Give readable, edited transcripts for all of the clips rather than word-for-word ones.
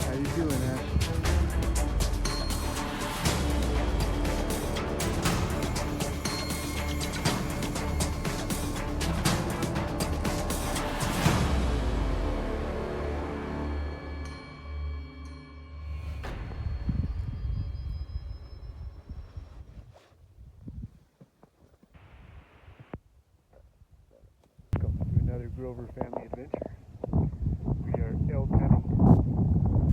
How you doing, Ash? Welcome to another Grover family adventure. We are elk hunting,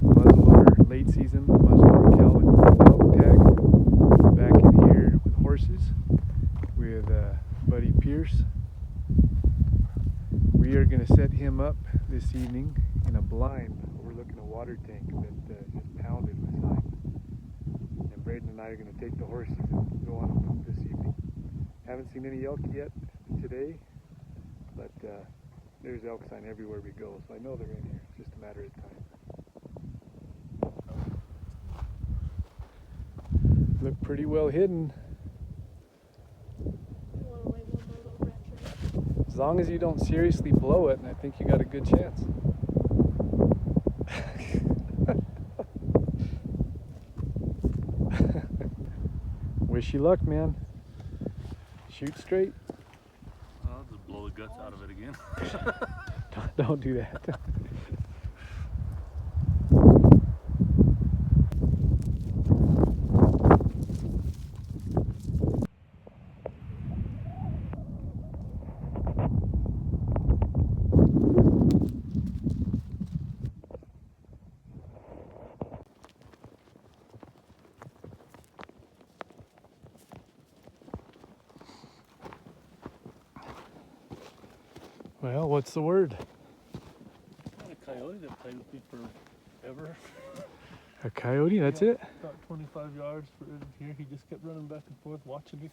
muzzleloader, late season muzzleloader Calvin elk tag. Back in here with horses with buddy Pierce. We are going to set him up this evening in a blind overlooking a water tank that just pounded with sign. And Braden and I are going to take the horses and go on a loop this evening. Haven't seen any elk yet today, but there's elk sign everywhere we go, so I know they're in here. It's just a matter of time. Look pretty well hidden. As long as you don't seriously blow it, and I think you got a good chance. Wish you luck, man. Shoot straight. I'll just blow the guts out of it again. Don't do that. Well, what's the word? I had a coyote that played with me forever. A coyote, that's it? About 25 yards for here. He just kept running back and forth watching me.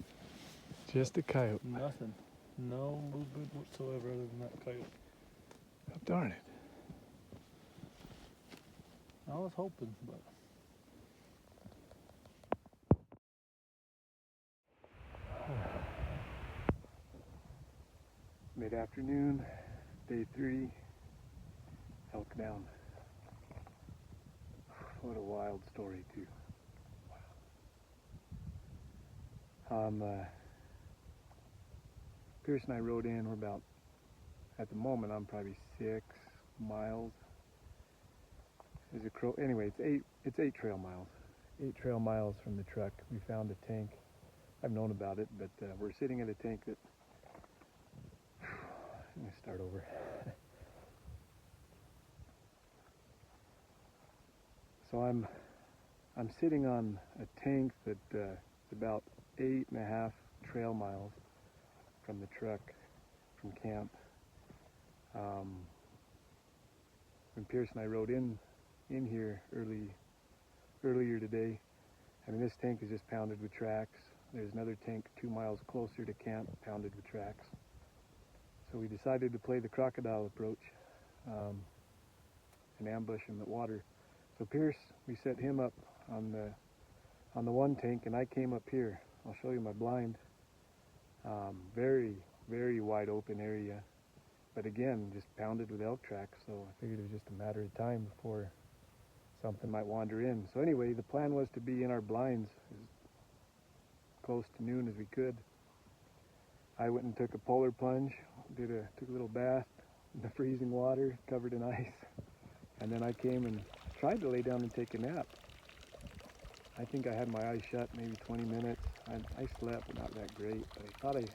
Just a coyote. Nothing. No movement whatsoever other than that coyote. Oh, darn it. I was hoping, but Mid-afternoon, day 3, elk down. What a wild story, too. Pierce and I rode in. We're about, at the moment, I'm probably 6 miles. There's a crow. Anyway, it's 8 trail miles. 8 trail miles from the truck. We found a tank. I've known about it, but we're sitting at a tank that. Let me start over. So I'm sitting on a tank that is about 8.5 trail miles from the truck, from camp. When Pierce and I rode in here earlier today, I mean, this tank is just pounded with tracks. There's another tank 2 miles closer to camp, pounded with tracks. So we decided to play the crocodile approach and ambush him at water. So Pierce, we set him up on the one tank, and I came up here. I'll show you my blind. Very, very wide open area, but again, just pounded with elk tracks. So I figured it was just a matter of time before something might wander in. So anyway, the plan was to be in our blinds as close to noon as we could. I went and took a polar plunge, took a little bath in the freezing water, covered in ice, and then I came and tried to lay down and take a nap. I think I had my eyes shut maybe 20 minutes. I slept, but not that great, but I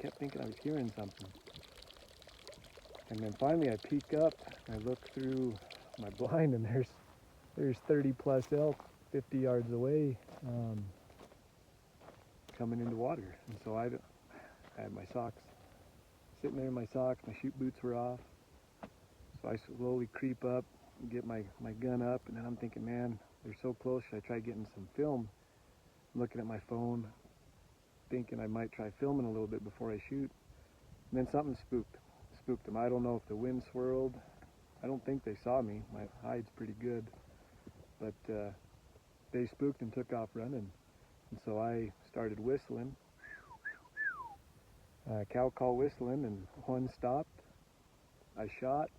kept thinking I was hearing something. And then finally I peek up, and I look through my blind, and there's 30 plus elk 50 yards away coming into water. And so I had my socks sitting there in my socks, my chute boots were off. So I slowly creep up, get my gun up, and then I'm thinking, man, they're so close, should I try getting some film? I'm looking at my phone, thinking I might try filming a little bit before I shoot. And then something spooked them. I don't know if the wind swirled. I don't think they saw me. My hide's pretty good. But they spooked and took off running. And so I started whistling. Cow call whistling, and one stopped, I shot.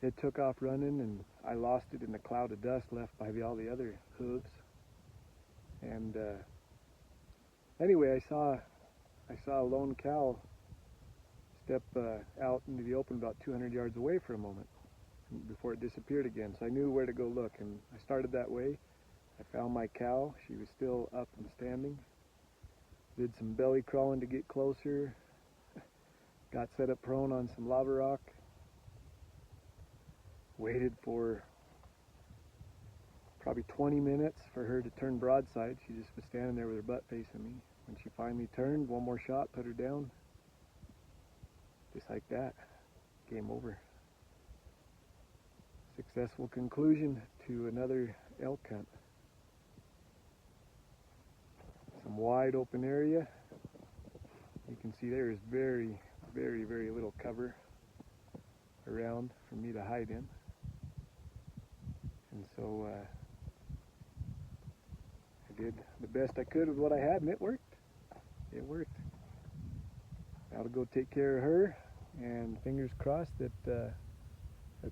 It took off running, and I lost it in the cloud of dust left by all the other hooves. And anyway, I saw a lone cow step out into the open about 200 yards away for a moment before it disappeared again. So I knew where to go look, and I started that way. I found my cow. She was still up and standing. Did some belly crawling to get closer. Got set up prone on some lava rock. Waited for probably 20 minutes for her to turn broadside. She just was standing there with her butt facing me. When she finally turned, one more shot, put her down. Just like that. Game over. Successful conclusion to another elk hunt. Some wide open area. You can see there is very, very, very little cover around for me to hide in. And so I did the best I could with what I had, and it worked. It worked. Now to go take care of her, and fingers crossed that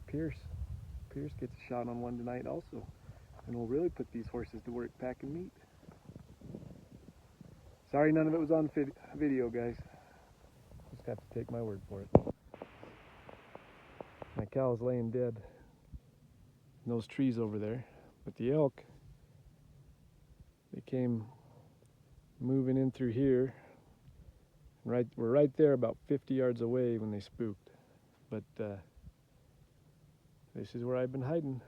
Pierce gets a shot on one tonight also. And we'll really put these horses to work packing meat. Sorry none of it was on video, guys. Just have to take my word for it. My cow's laying dead in those trees over there. But the elk, they came moving in through here. We're right there about 50 yards away when they spooked. But this is where I've been hiding.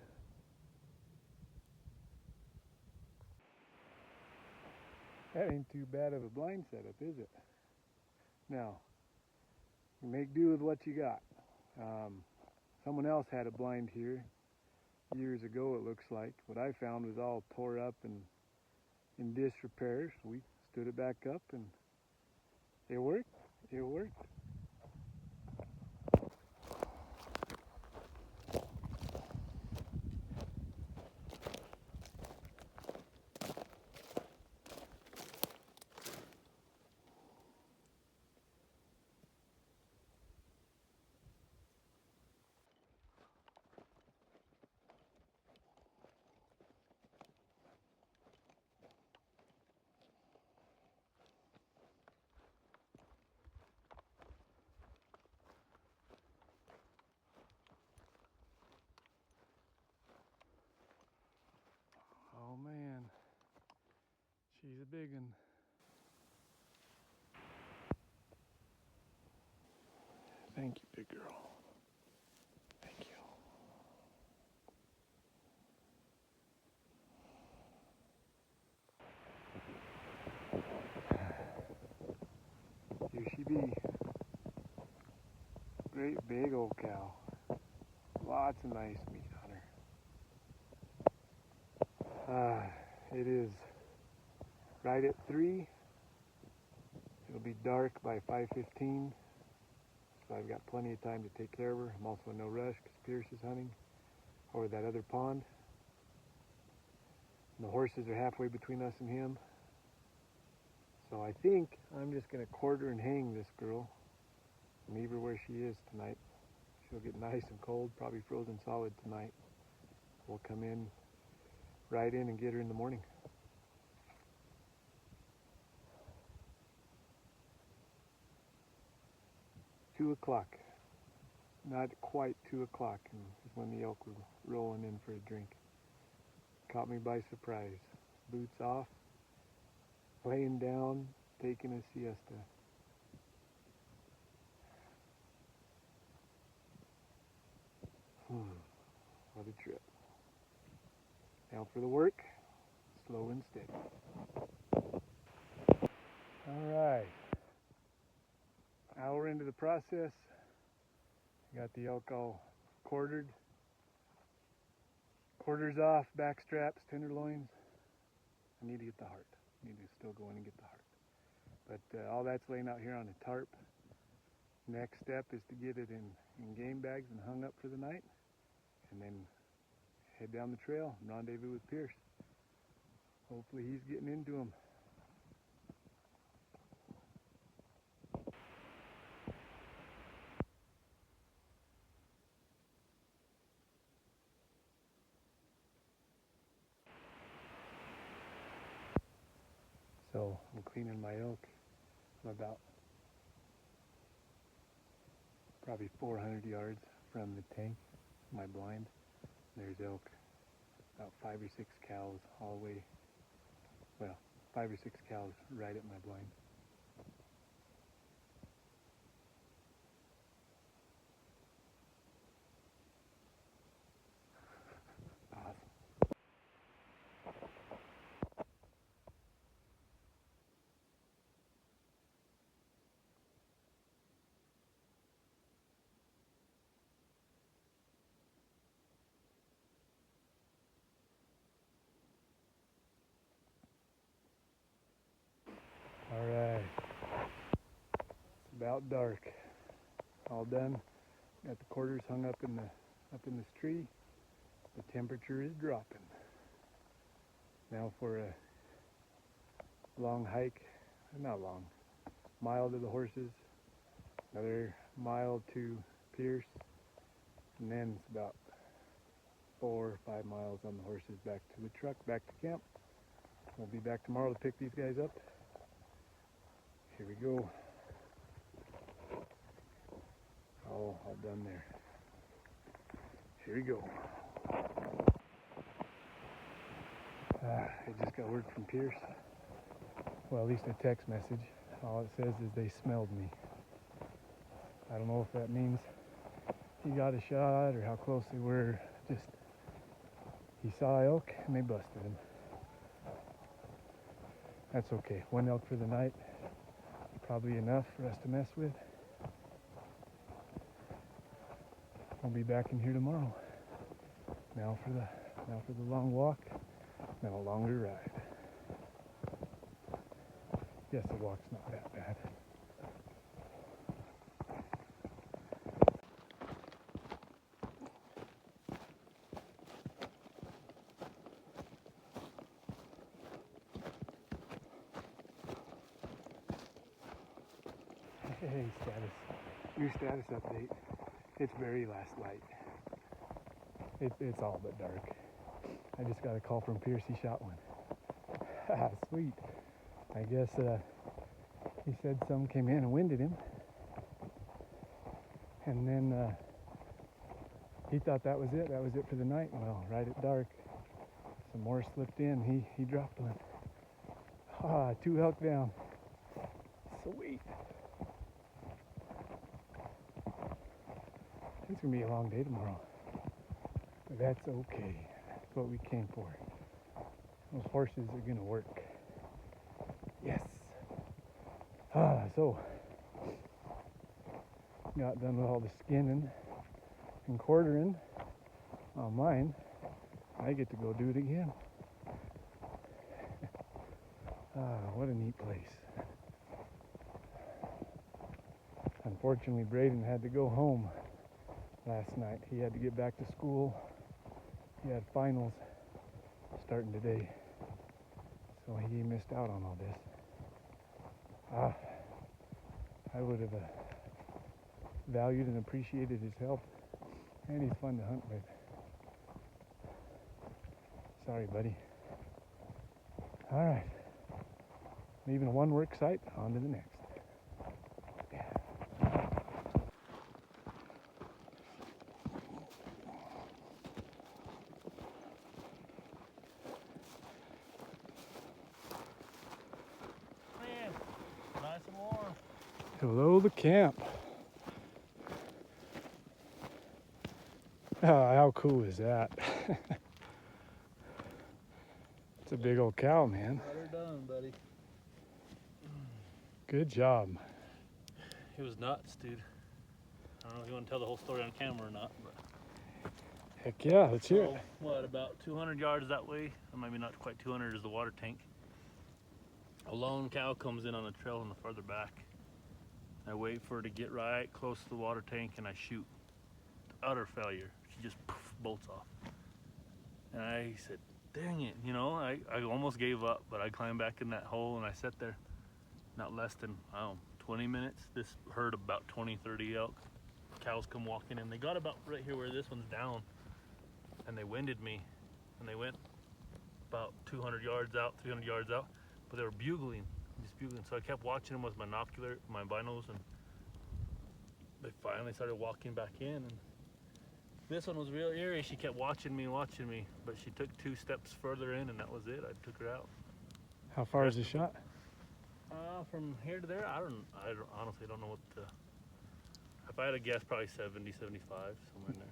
That ain't too bad of a blind setup, is it? Now, you make do with what you got. Someone else had a blind here years ago, it looks like. What I found was all tore up and in disrepair. So we stood it back up, and it worked. It worked. Oh man, she's a big one. Thank you, big girl. Thank you. Here she be. Great big old cow. Lots of nice meat on her. It is right at 3. It'll be dark by 5:15. So I've got plenty of time to take care of her. I'm also in no rush because Pierce is hunting over that other pond. And the horses are halfway between us and him. So I think I'm just going to quarter and hang this girl and leave her where she is tonight. She'll get nice and cold, probably frozen solid tonight. We'll come in, ride in and get her in the morning. Two o'clock. Not quite 2 o'clock is when the elk were rolling in for a drink. Caught me by surprise. Boots off, laying down, taking a siesta. What a trip. Now for the work, slow and steady. All right. Hour into the process, got the elk all quartered. Quarters off, back straps, tenderloins. I need to get the heart. I need to still go in and get the heart. But all that's laying out here on a tarp. Next step is to get it in game bags and hung up for the night, and then head down the trail and rendezvous with Pierce. Hopefully he's getting into them. So I'm cleaning my elk. I'm about probably 400 yards from the tank, my blind. There's elk, about 5 or 6 cows all the way, well, 5 or 6 cows right at my blind. Awesome. All right, it's about dark. All done. Got the quarters hung up in this tree. The temperature is dropping. Now for a long hike, not long, mile to the horses, another mile to Pierce, and then it's about 4 or 5 miles on the horses back to the truck, back to camp. We'll be back tomorrow to pick these guys up. Here we go. All done there. Here we go. I just got word from Pierce. Well, at least a text message. All it says is they smelled me. I don't know if that means he got a shot or how close they were. Just, he saw elk and they busted him. That's okay. One elk for the night. Probably enough for us to mess with. I'll be back in here tomorrow. Now for the long walk, then a longer ride. Yes, the walk's not that bad. Hey, new status update. It's very last light. It's all but dark. I just got a call from Pierce. He shot one. Sweet. I guess he said some came in and winded him, and then he thought that was it. That was it for the night. Well, right at dark, some more slipped in. He dropped one. 2 elk down. Sweet. It's gonna be a long day tomorrow, but that's okay. That's what we came for. Those horses are gonna work. Yes. So got done with all the skinning and quartering on mine. I get to go do it again. What a neat place. Unfortunately, Braden had to go home last night. He had to get back to school. He had finals starting today, so he missed out on all this. I would have valued and appreciated his help, and he's fun to hunt with. Sorry, buddy. All right, leaving one work site, on to the next. Man, nice and warm. Hello, the camp. How cool is that? It's a big old cow, man. Better done, buddy. Good job. It was nuts, dude. I don't know if you want to tell the whole story on camera or not, but Heck yeah, let's hear it. so, what, about 200 yards that way, or maybe not quite 200, is the water tank. A lone cow comes in on the trail in the further back. I wait for her to get right close to the water tank and I shoot. Utter failure. She just bolts off. And I said, dang it, you know, I almost gave up, but I climbed back in that hole and I sat there. Not less than, 20 minutes. This herd about 20, 30 elk. Cows come walking in. They got about right here where this one's down. And they winded me. And they went about 200 yards out, 300 yards out. But they were bugling. just bugling. So I kept watching them with my binos, and they finally started walking back in. And this one was real eerie. She kept watching me, but she took 2 steps further in, and that was it. I took her out. How far is the shot? From here to there, I honestly don't know what the. If I had to guess, probably 70, 75, somewhere in there.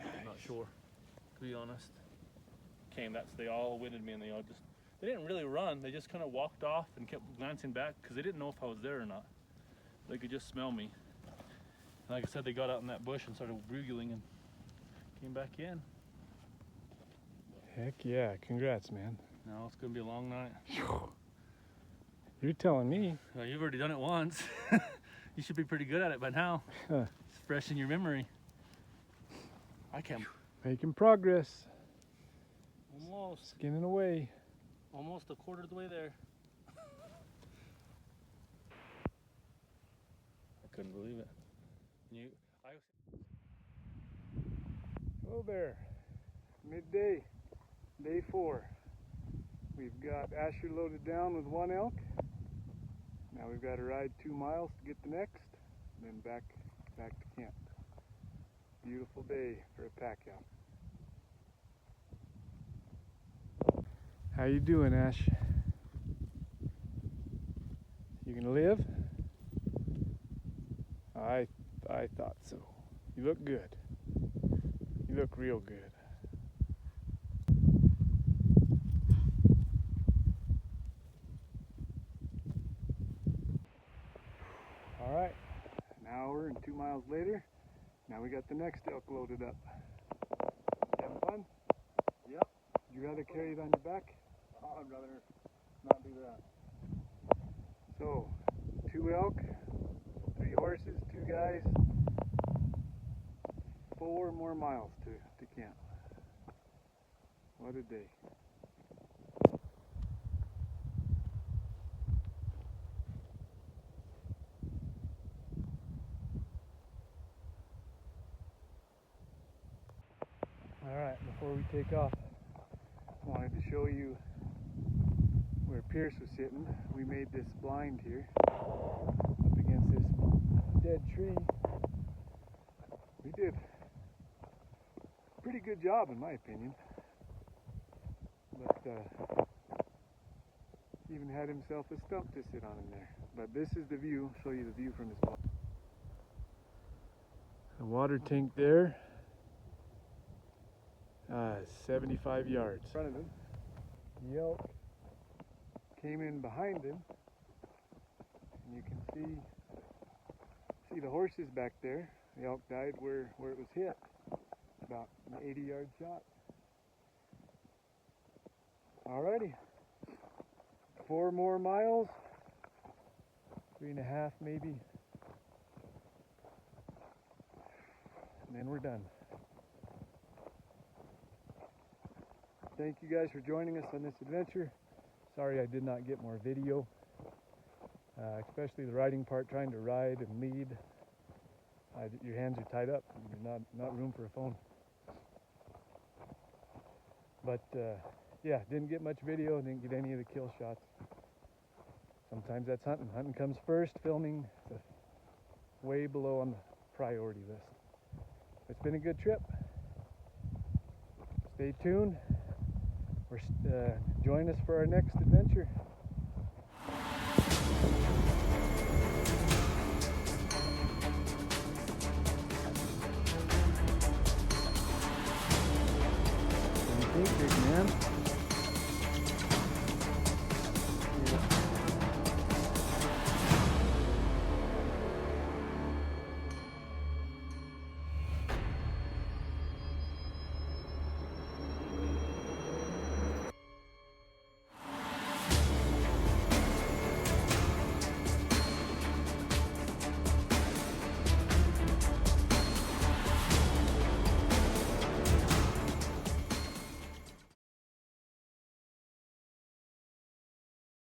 Nice. I'm not sure, to be honest. They all winded me, and they didn't really run. They just kind of walked off and kept glancing back because they didn't know if I was there or not. They could just smell me. And like I said, they got out in that bush and started bugling and came back in. Heck yeah, congrats, man. Now it's gonna be a long night. You're telling me. Well, you've already done it once. You should be pretty good at it by now. It's fresh in your memory. I can't. Making progress. Almost. Skinning away. Almost a quarter of the way there. I couldn't believe it. Hello there. Midday, day 4. We've got Asher loaded down with 1 elk. Now we've got to ride 2 miles to get the next, and then back to camp. Beautiful day for a pack out. How you doing, Ash? You gonna live? I thought so. You look good. You look real good. All right, an hour and 2 miles later, now we got the next elk loaded up. Having fun? Yep. Would you rather carry it on your back? I'd rather not do that. So, 2 elk, 3 horses, 2 guys, 4 more miles to camp. What a day. Alright, before we take off, I wanted to show you where Pierce was sitting. We made this blind here up against this dead tree. We did a pretty good job in my opinion. But even had himself a stump to sit on in there. But this is the view. I'll show you the view from his blind. The water tank there. 75 yards in front of him. The elk came in behind him, and you can see the horses back there. The elk died where it was hit, about an 80-yard shot. Alrighty, 4 more miles, 3.5 maybe, and then we're done. Thank you guys for joining us on this adventure. Sorry I did not get more video, especially the riding part, trying to ride and lead. Your hands are tied up, there's not room for a phone. But yeah, didn't get much video, didn't get any of the kill shots. Sometimes that's hunting. Hunting comes first, filming is way below on the priority list. It's been a good trip. Stay tuned. Join us for our next adventure.